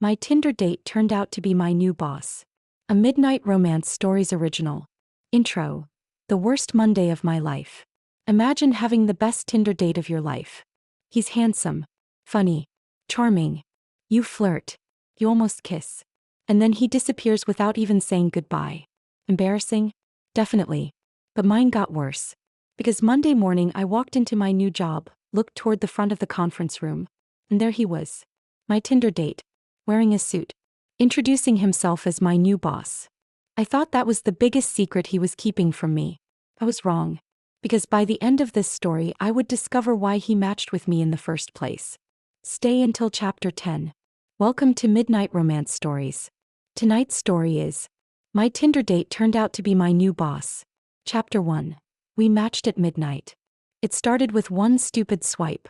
My Tinder date turned out to be my new boss. A Midnight Romance Stories original. Intro. The worst Monday of my life. Imagine having the best Tinder date of your life. He's handsome, funny, charming. You flirt. You almost kiss. And then he disappears without even saying goodbye. Embarrassing? Definitely. But mine got worse. Because Monday morning I walked into my new job, looked toward the front of the conference room, and there he was. My Tinder date. Wearing a suit. Introducing himself as my new boss. I thought that was the biggest secret he was keeping from me. I was wrong. Because by the end of this story I would discover why he matched with me in the first place. Stay until chapter 10. Welcome to Midnight Romance Stories. Tonight's story is My Tinder Date Turned Out to Be My New Boss. Chapter 1. We matched at midnight. It started with one stupid swipe.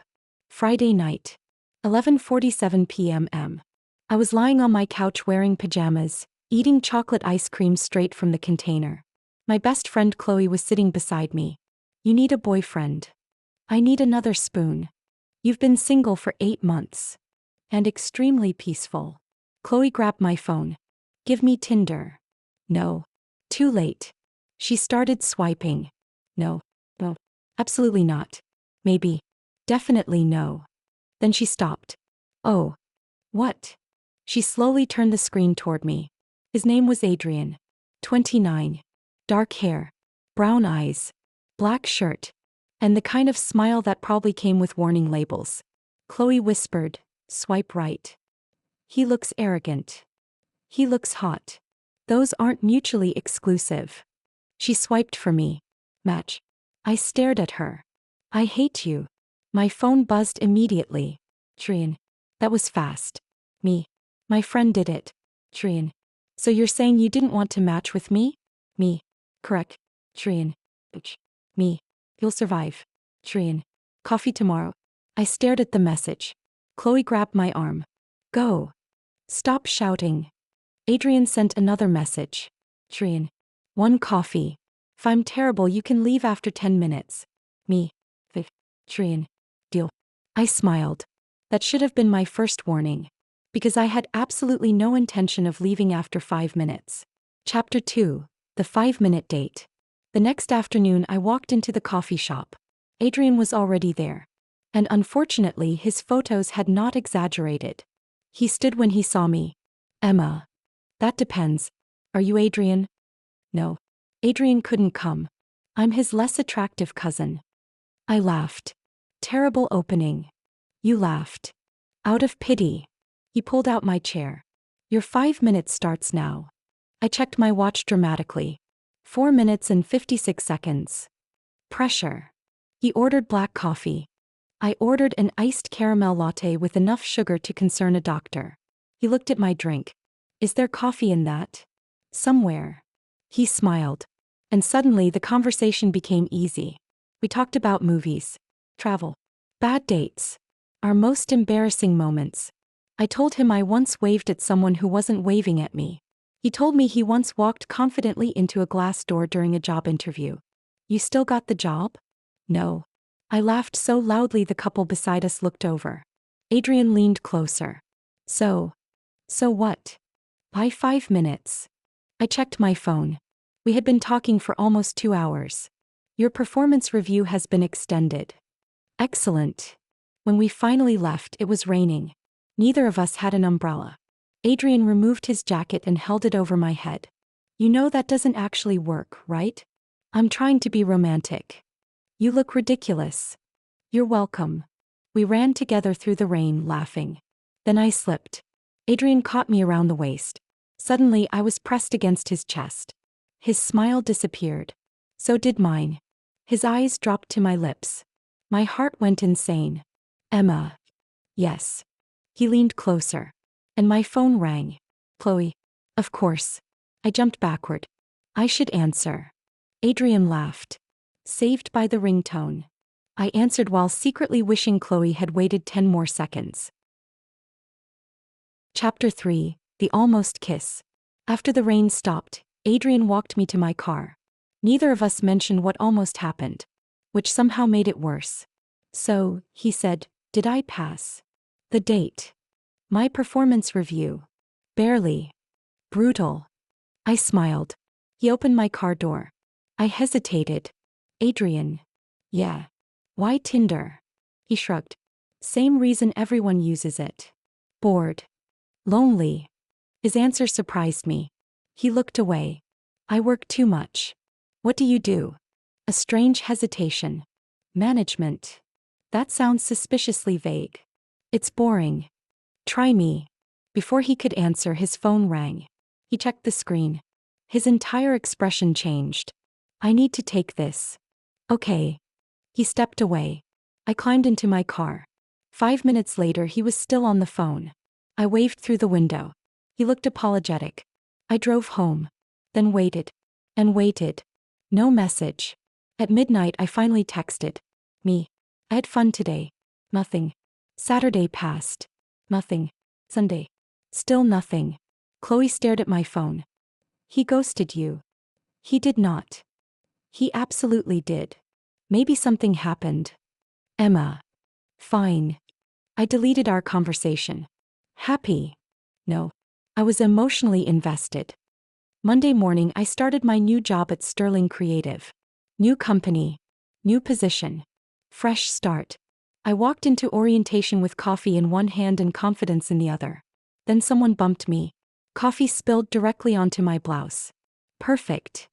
Friday night. 11:47 p.m. I was lying on my couch wearing pajamas, eating chocolate ice cream straight from the container. My best friend Chloe was sitting beside me. You need a boyfriend. I need another spoon. You've been single for 8 months. And extremely peaceful. Chloe grabbed my phone. Give me Tinder. No. Too late. She started swiping. No. Absolutely not. Maybe. Definitely no. Then she stopped. Oh. What? She slowly turned the screen toward me. His name was Adrian. 29. Dark hair. Brown eyes. Black shirt. And the kind of smile that probably came with warning labels. Chloe whispered, swipe right. He looks arrogant. He looks hot. Those aren't mutually exclusive. She swiped for me. Match. I stared at her. I hate you. My phone buzzed immediately. Adrian. That was fast. Me. My friend did it. Adrian. So you're saying you didn't want to match with me? Me. Correct. Adrian. Me. You'll survive. Adrian. Coffee tomorrow. I stared at the message. Chloe grabbed my arm. Go. Stop shouting. Adrian sent another message. Adrian. One coffee. If I'm terrible you can leave after 10 minutes. Me. Adrian. Deal. I smiled. That should have been my first warning. Because I had absolutely no intention of leaving after 5 minutes. Chapter 2. The 5-minute date. The next afternoon I walked into the coffee shop. Adrian was already there. And unfortunately his photos had not exaggerated. He stood when he saw me. Emma. That depends. Are you Adrian? No. Adrian couldn't come. I'm his less attractive cousin. I laughed. Terrible opening. You laughed. Out of pity. He pulled out my chair. Your 5 minutes starts now. I checked my watch dramatically. 4 minutes and 56 seconds. Pressure. He ordered black coffee. I ordered an iced caramel latte with enough sugar to concern a doctor. He looked at my drink. Is there coffee in that? Somewhere. He smiled. And suddenly the conversation became easy. We talked about movies, travel, bad dates, our most embarrassing moments. I told him I once waved at someone who wasn't waving at me. He told me he once walked confidently into a glass door during a job interview. You still got the job? No. I laughed so loudly the couple beside us looked over. Adrian leaned closer. So what? Why 5 minutes? I checked my phone. We had been talking for almost 2 hours. Your performance review has been extended. Excellent. When we finally left, it was raining. Neither of us had an umbrella. Adrian removed his jacket and held it over my head. You know that doesn't actually work, right? I'm trying to be romantic. You look ridiculous. You're welcome. We ran together through the rain, laughing. Then I slipped. Adrian caught me around the waist. Suddenly I was pressed against his chest. His smile disappeared. So did mine. His eyes dropped to my lips. My heart went insane. Emma. Yes. He leaned closer. And my phone rang. Chloe. Of course. I jumped backward. I should answer. Adrian laughed. Saved by the ringtone. I answered while secretly wishing Chloe had waited 10 more seconds. Chapter 3. The Almost Kiss. After the rain stopped, Adrian walked me to my car. Neither of us mentioned what almost happened, which somehow made it worse. So, he said, did I pass the date? My performance review. Barely. Brutal. I smiled. He opened my car door. I hesitated. Adrian. Yeah. Why Tinder? He shrugged. Same reason everyone uses it. Bored. Lonely. His answer surprised me. He looked away. I work too much. What do you do? A strange hesitation. Management. That sounds suspiciously vague. It's boring. Try me. Before he could answer, his phone rang. He checked the screen. His entire expression changed. I need to take this. Okay. He stepped away. I climbed into my car. 5 minutes later, he was still on the phone. I waved through the window. He looked apologetic. I drove home. Then waited. And waited. No message. At midnight, I finally texted. Me. I had fun today. Nothing. Saturday passed. Nothing. Sunday. Still nothing. Chloe stared at my phone. He ghosted you. He did not. He absolutely did. Maybe something happened. Emma. Fine. I deleted our conversation. Happy. No. I was emotionally invested. Monday morning, I started my new job at Sterling Creative. New company. New position. Fresh start. I walked into orientation with coffee in one hand and confidence in the other. Then someone bumped me. Coffee spilled directly onto my blouse. Perfect.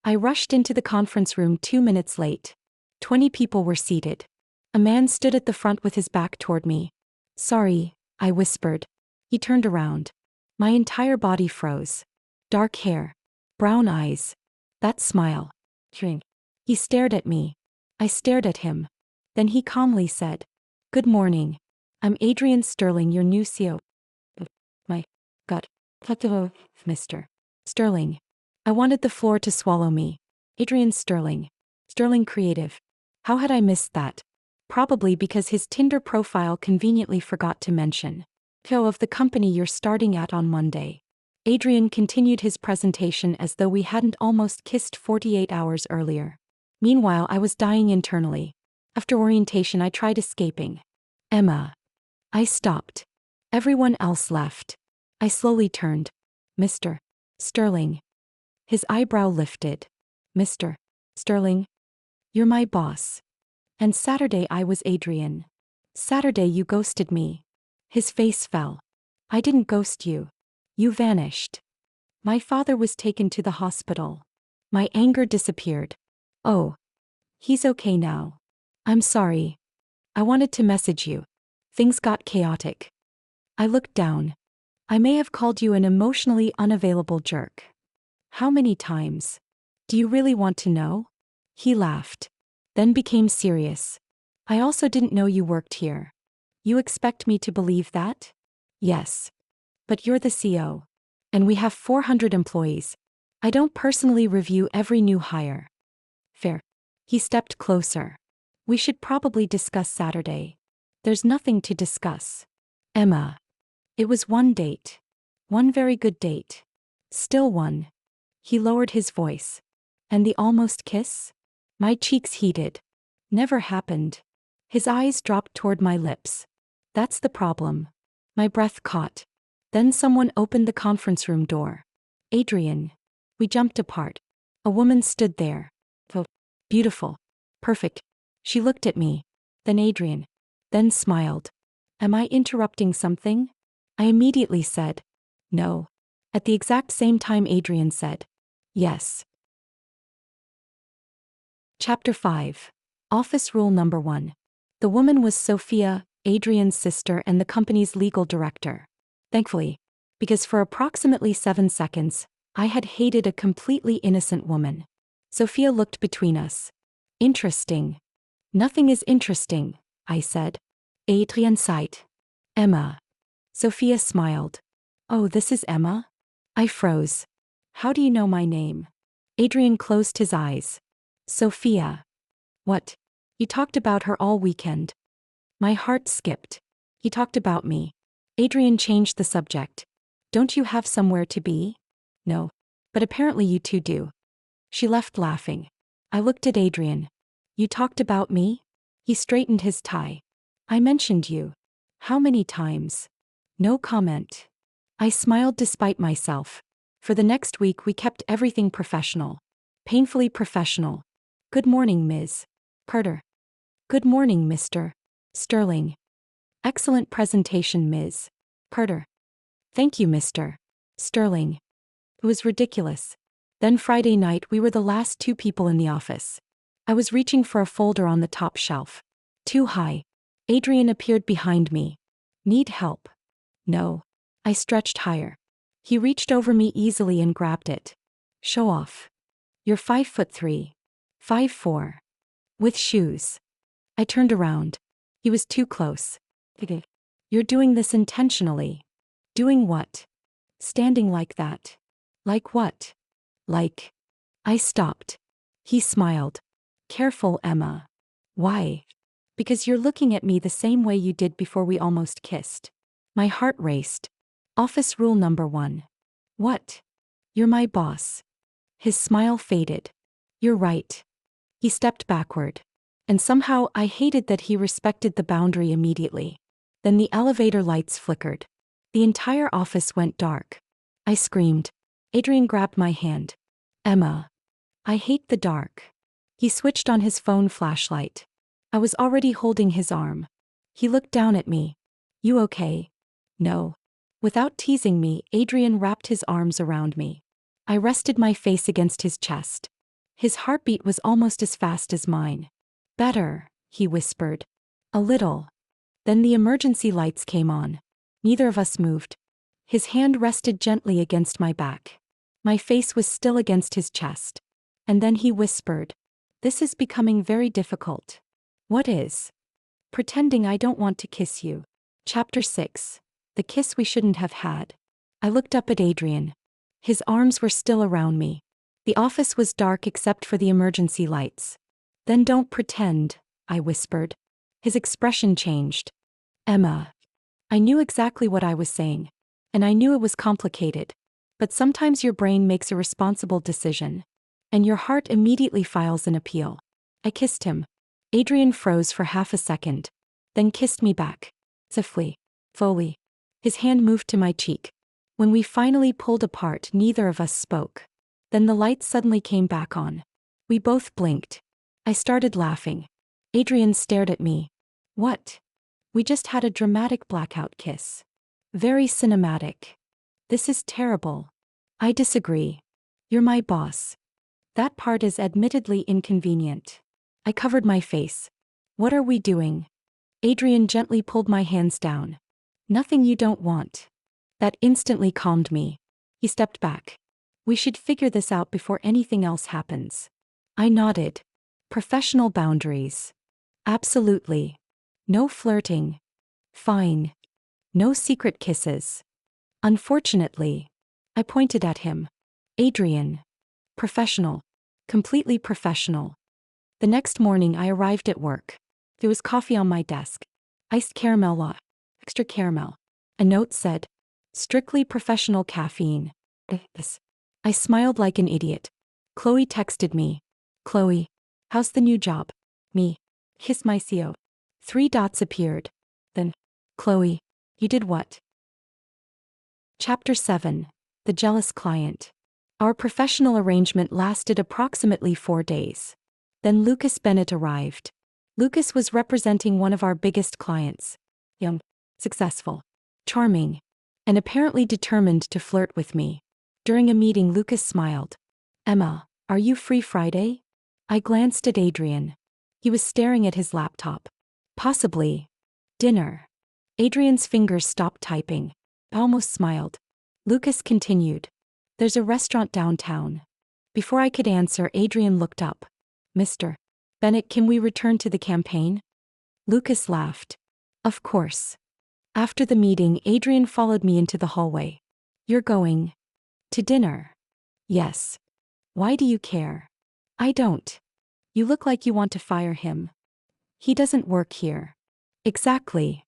I rushed into the conference room 2 minutes late. 20 people were seated. A man stood at the front with his back toward me. Sorry, I whispered. He turned around. My entire body froze. Dark hair. Brown eyes. That smile. He stared at me. I stared at him. Then he calmly said, Good morning. I'm Adrian Sterling, your new CEO. My gut. Mr. Sterling. I wanted the floor to swallow me. Adrian Sterling. Sterling Creative. How had I missed that? Probably because his Tinder profile conveniently forgot to mention. Of the company you're starting at on Monday. Adrian continued his presentation as though we hadn't almost kissed 48 hours earlier. Meanwhile, I was dying internally. After orientation, I tried escaping. Emma. I stopped. Everyone else left. I slowly turned. Mr. Sterling. His eyebrow lifted. Mr. Sterling. You're my boss. And Saturday I was Adrian. Saturday you ghosted me. His face fell. I didn't ghost you. You vanished. My father was taken to the hospital. My anger disappeared. Oh. He's okay now. I'm sorry. I wanted to message you. Things got chaotic. I looked down. I may have called you an emotionally unavailable jerk. How many times? Do you really want to know? He laughed. Then became serious. I also didn't know you worked here. You expect me to believe that? Yes. But you're the CEO. And we have 400 employees. I don't personally review every new hire. Fair. He stepped closer. We should probably discuss Saturday. There's nothing to discuss. Emma. It was one date. One very good date. Still one. He lowered his voice. And the almost kiss? My cheeks heated. Never happened. His eyes dropped toward my lips. That's the problem. My breath caught. Then someone opened the conference room door. Adrian. We jumped apart. A woman stood there. Oh, beautiful. Perfect. She looked at me. Then Adrian. Then smiled. Am I interrupting something? I immediately said, no. At the exact same time Adrian said, yes. Chapter 5. Office Rule Number 1. The woman was Sophia, Adrian's sister and the company's legal director. Thankfully, because for approximately 7 seconds, I had hated a completely innocent woman. Sophia looked between us. Interesting. Nothing is interesting, I said. Adrian sighed. Emma. Sophia smiled. Oh, this is Emma? I froze. How do you know my name? Adrian closed his eyes. Sophia. What? You talked about her all weekend. My heart skipped. He talked about me. Adrian changed the subject. Don't you have somewhere to be? No. But apparently you two do. She left laughing. I looked at Adrian. You talked about me? He straightened his tie. I mentioned you. How many times? No comment. I smiled despite myself. For the next week we kept everything professional. Painfully professional. Good morning, Ms. Carter. Good morning, Mr. Sterling. Excellent presentation, Ms. Carter. Thank you, Mr. Sterling. It was ridiculous. Then Friday night we were the last two people in the office. I was reaching for a folder on the top shelf. Too high. Adrian appeared behind me. Need help? No. I stretched higher. He reached over me easily and grabbed it. Show off. You're 5'3". 5'4". With shoes. I turned around. He was too close. You're doing this intentionally. Doing what? Standing like that. Like what? Like. I stopped. He smiled. Careful, Emma. Why? Because you're looking at me the same way you did before we almost kissed. My heart raced. Office rule number 1. What? You're my boss. His smile faded. You're right. He stepped backward. And somehow I hated that he respected the boundary immediately. Then the elevator lights flickered. The entire office went dark. I screamed. Adrian grabbed my hand. Emma. I hate the dark. He switched on his phone flashlight. I was already holding his arm. He looked down at me. You okay? No. Without teasing me, Adrian wrapped his arms around me. I rested my face against his chest. His heartbeat was almost as fast as mine. Better, he whispered. A little. Then the emergency lights came on. Neither of us moved. His hand rested gently against my back. My face was still against his chest. And then he whispered, "This is becoming very difficult." What is? Pretending I don't want to kiss you. Chapter 6. The kiss we shouldn't have had. I looked up at Adrian. His arms were still around me. The office was dark except for the emergency lights. Then don't pretend, I whispered. His expression changed. Emma. I knew exactly what I was saying. And I knew it was complicated. But sometimes your brain makes a responsible decision. And your heart immediately files an appeal. I kissed him. Adrian froze for half a second. Then kissed me back. Swiftly. Fully. His hand moved to my cheek. When we finally pulled apart, neither of us spoke. Then the lights suddenly came back on. We both blinked. I started laughing. Adrian stared at me. What? We just had a dramatic blackout kiss. Very cinematic. This is terrible. I disagree. You're my boss. That part is admittedly inconvenient. I covered my face. What are we doing? Adrian gently pulled my hands down. Nothing you don't want. That instantly calmed me. He stepped back. We should figure this out before anything else happens. I nodded. Professional boundaries. Absolutely. No flirting. Fine. No secret kisses. Unfortunately. I pointed at him. Adrian. Professional. Completely professional. The next morning I arrived at work. There was coffee on my desk. Iced caramel latte. Extra caramel. A note said, "Strictly professional caffeine." I smiled like an idiot. Chloe texted me. Chloe. How's the new job? Me. Kiss my CO. 3 dots appeared. Then. Chloe. You did what? Chapter 7. The Jealous Client. Our professional arrangement lasted approximately 4 days. Then Lucas Bennett arrived. Lucas was representing one of our biggest clients. Young. Successful. Charming. And apparently determined to flirt with me. During a meeting, Lucas smiled. Emma, are you free Friday? I glanced at Adrian. He was staring at his laptop. Possibly. Dinner. Adrian's fingers stopped typing. I almost smiled. Lucas continued. There's a restaurant downtown. Before I could answer, Adrian looked up. Mr. Bennett, can we return to the campaign? Lucas laughed. Of course. After the meeting, Adrian followed me into the hallway. You're going to dinner? Yes. Why do you care? I don't. You look like you want to fire him. He doesn't work here. Exactly.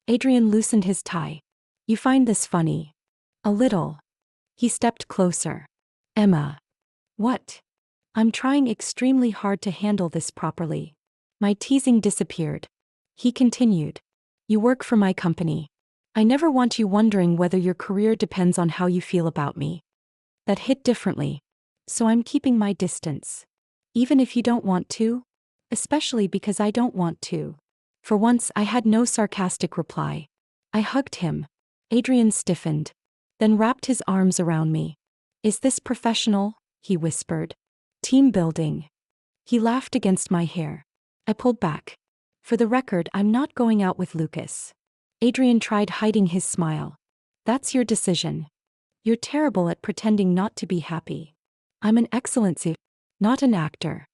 Adrian loosened his tie. You find this funny? A little. He stepped closer. Emma. What? I'm trying extremely hard to handle this properly. My teasing disappeared. He continued. You work for my company. I never want you wondering whether your career depends on how you feel about me. That hit differently. So I'm keeping my distance. Even if you don't want to? Especially because I don't want to. For once, I had no sarcastic reply. I hugged him. Adrian stiffened, then wrapped his arms around me. Is this professional? He whispered. Team building. He laughed against my hair. I pulled back. For the record, I'm not going out with Lucas. Adrian tried hiding his smile. That's your decision. You're terrible at pretending not to be happy. I'm an excellent not an actor.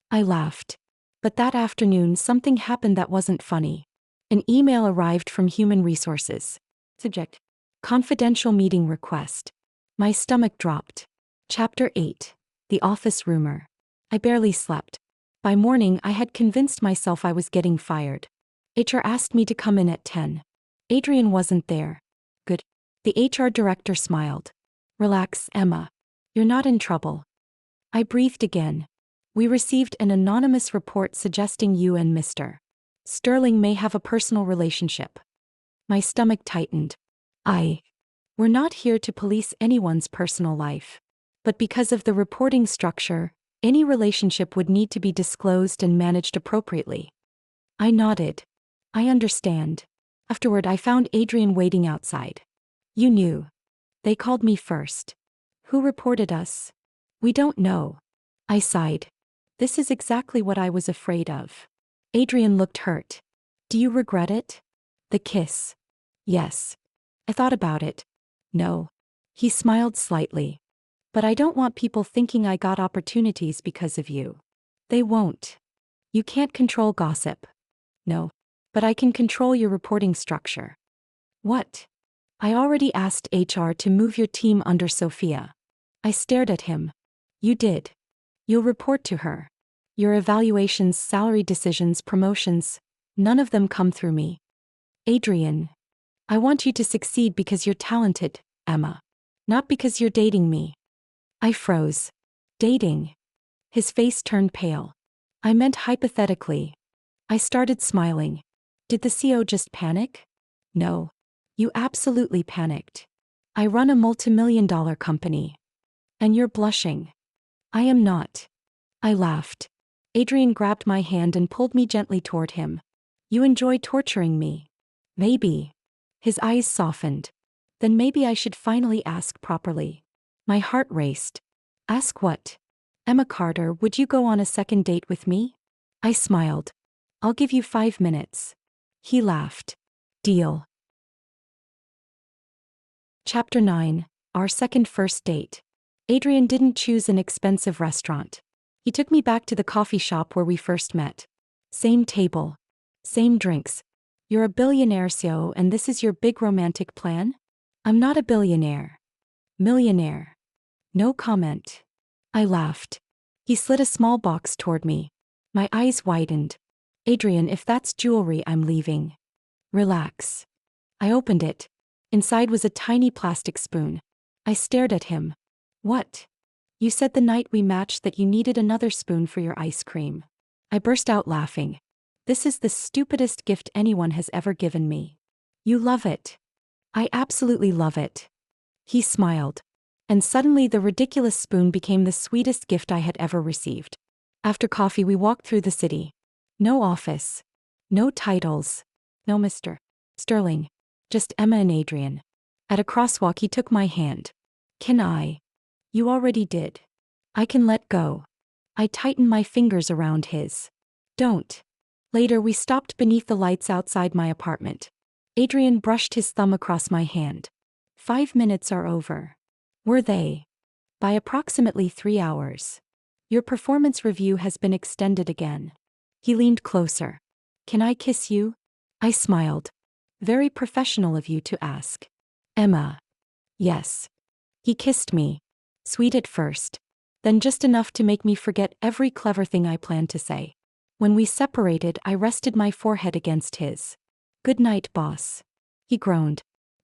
I laughed. But that afternoon something happened that wasn't funny. An email arrived from Human Resources. Subject: confidential meeting request. My stomach dropped. Chapter 8. The Office Rumor. I barely slept. By morning I had convinced myself I was getting fired. HR asked me to come in at 10. Adrian wasn't there. Good. The HR director smiled. Relax, Emma. You're not in trouble. I breathed again. We received an anonymous report suggesting you and Mr. Sterling may have a personal relationship. My stomach tightened. We're not here to police anyone's personal life. But because of the reporting structure, any relationship would need to be disclosed and managed appropriately. I nodded. I understand. Afterward, I found Adrian waiting outside. You knew. They called me first. Who reported us? We don't know. I sighed. This is exactly what I was afraid of. Adrian looked hurt. Do you regret it? The kiss. Yes. I thought about it. No. He smiled slightly. But I don't want people thinking I got opportunities because of you. They won't. You can't control gossip. No. But I can control your reporting structure. What? I already asked HR to move your team under Sophia. I stared at him. You did. You'll report to her. Your evaluations, salary decisions, promotions, none of them come through me. Adrian. I want you to succeed because you're talented, Emma. Not because you're dating me. I froze. Dating. His face turned pale. I meant hypothetically. I started smiling. Did the CO just panic? No. You absolutely panicked. I run a multimillion-dollar company. And you're blushing. I am not. I laughed. Adrian grabbed my hand and pulled me gently toward him. You enjoy torturing me. Maybe. His eyes softened. Then maybe I should finally ask properly. My heart raced. Ask what? Emma Carter, would you go on a second date with me? I smiled. I'll give you 5 minutes. He laughed. Deal. Chapter 9. Our second first date. Adrian didn't choose an expensive restaurant. He took me back to the coffee shop where we first met. Same table. Same drinks. You're a billionaire, so, and this is your big romantic plan? I'm not a billionaire. Millionaire. No comment. I laughed. He slid a small box toward me. My eyes widened. Adrian, if that's jewelry, I'm leaving. Relax. I opened it. Inside was a tiny plastic spoon. I stared at him. What? You said the night we matched that you needed another spoon for your ice cream. I burst out laughing. This is the stupidest gift anyone has ever given me. You love it. I absolutely love it. He smiled. And suddenly the ridiculous spoon became the sweetest gift I had ever received. After coffee we walked through the city. No office. No titles. No Mr. Sterling. Just Emma and Adrian. At a crosswalk he took my hand. Can I? You already did. I can let go. I tightened my fingers around his. Don't. Later we stopped beneath the lights outside my apartment. Adrian brushed his thumb across my hand. 5 minutes are over. Were they? By approximately 3 hours. Your performance review has been extended again. He leaned closer. Can I kiss you? I smiled. Very professional of you to ask. Emma. Yes. He kissed me. Sweet at first. Then just enough to make me forget every clever thing I planned to say. When we separated, I rested my forehead against his. Good night, boss. He groaned.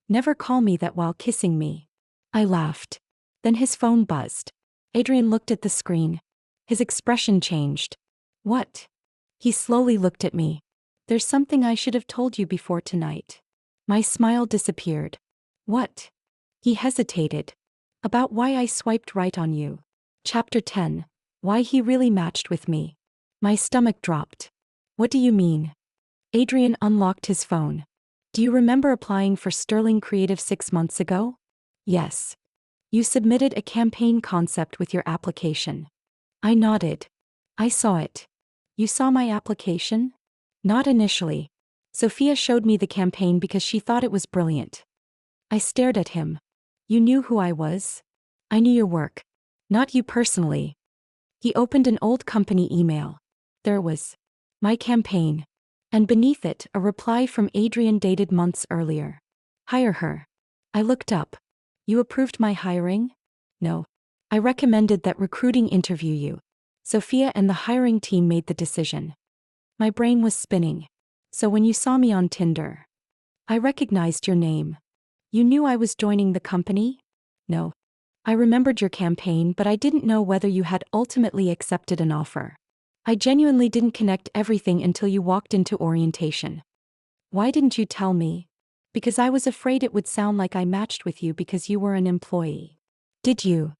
Never call me that while kissing me. I laughed. Then his phone buzzed. Adrian looked at the screen. His expression changed. What? He slowly looked at me. There's something I should have told you before tonight. My smile disappeared. What? He hesitated. About why I swiped right on you. Chapter 10. Why he really matched with me. My stomach dropped. What do you mean? Adrian unlocked his phone. Do you remember applying for Sterling Creative 6 months ago? Yes. You submitted a campaign concept with your application. I nodded. I saw it. You saw my application? Not initially. Sophia showed me the campaign because she thought it was brilliant. I stared at him. You knew who I was? I knew your work. Not you personally. He opened an old company email. There was my campaign. And beneath it, a reply from Adrian dated months earlier. Hire her. I looked up. You approved my hiring? No. I recommended that recruiting interview you. Sophia and the hiring team made the decision. My brain was spinning. So when you saw me on Tinder, I recognized your name. You knew I was joining the company? No. I remembered your campaign, but I didn't know whether you had ultimately accepted an offer. I genuinely didn't connect everything until you walked into orientation. Why didn't you tell me? Because I was afraid it would sound like I matched with you because you were an employee. Did you?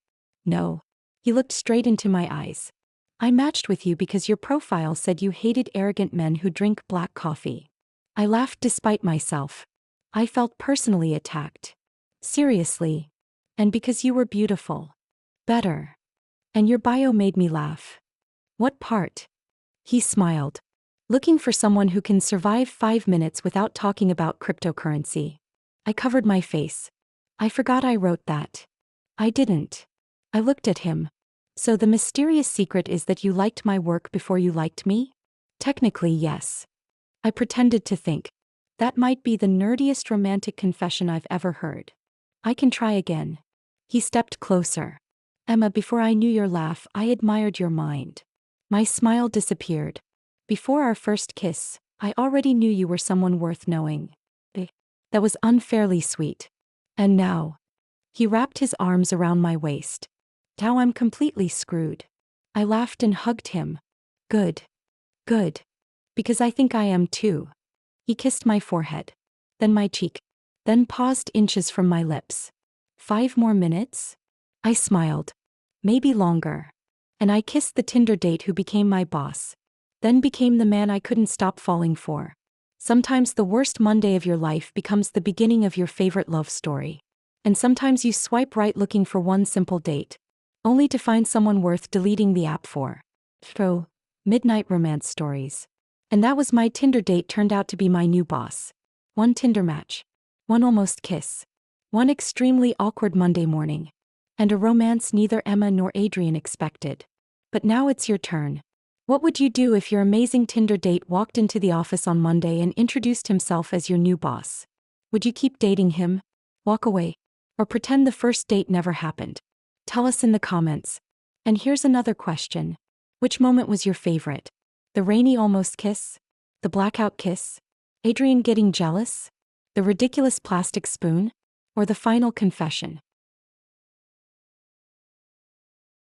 No. He looked straight into my eyes. I matched with you because your profile said you hated arrogant men who drink black coffee. I laughed despite myself. I felt personally attacked. Seriously. And because you were beautiful. Better. And your bio made me laugh. What part? He smiled. Looking for someone who can survive 5 minutes without talking about cryptocurrency. I covered my face. I forgot I wrote that. I didn't. I looked at him. So the mysterious secret is that you liked my work before you liked me? Technically, yes. I pretended to think. That might be the nerdiest romantic confession I've ever heard. I can try again. He stepped closer. Emma, before I knew your laugh, I admired your mind. My smile disappeared. Before our first kiss, I already knew you were someone worth knowing. That was unfairly sweet. And now? He wrapped his arms around my waist. Now I'm completely screwed. I laughed and hugged him. Good. Good. Because I think I am too. He kissed my forehead. Then my cheek. Then paused inches from my lips. 5 more minutes? I smiled. Maybe longer. And I kissed the Tinder date who became my boss. Then became the man I couldn't stop falling for. Sometimes the worst Monday of your life becomes the beginning of your favorite love story. And sometimes you swipe right looking for one simple date, only to find someone worth deleting the app for. So, midnight romance stories. And that was my Tinder date turned out to be my new boss. 1 Tinder match. 1 almost kiss. 1 extremely awkward Monday morning. And a romance neither Emma nor Adrian expected. But now it's your turn. What would you do if your amazing Tinder date walked into the office on Monday and introduced himself as your new boss? Would you keep dating him? Walk away? Or pretend the first date never happened? Tell us in the comments. And here's another question. Which moment was your favorite? The rainy almost kiss? The blackout kiss? Adrian getting jealous? The ridiculous plastic spoon? Or the final confession?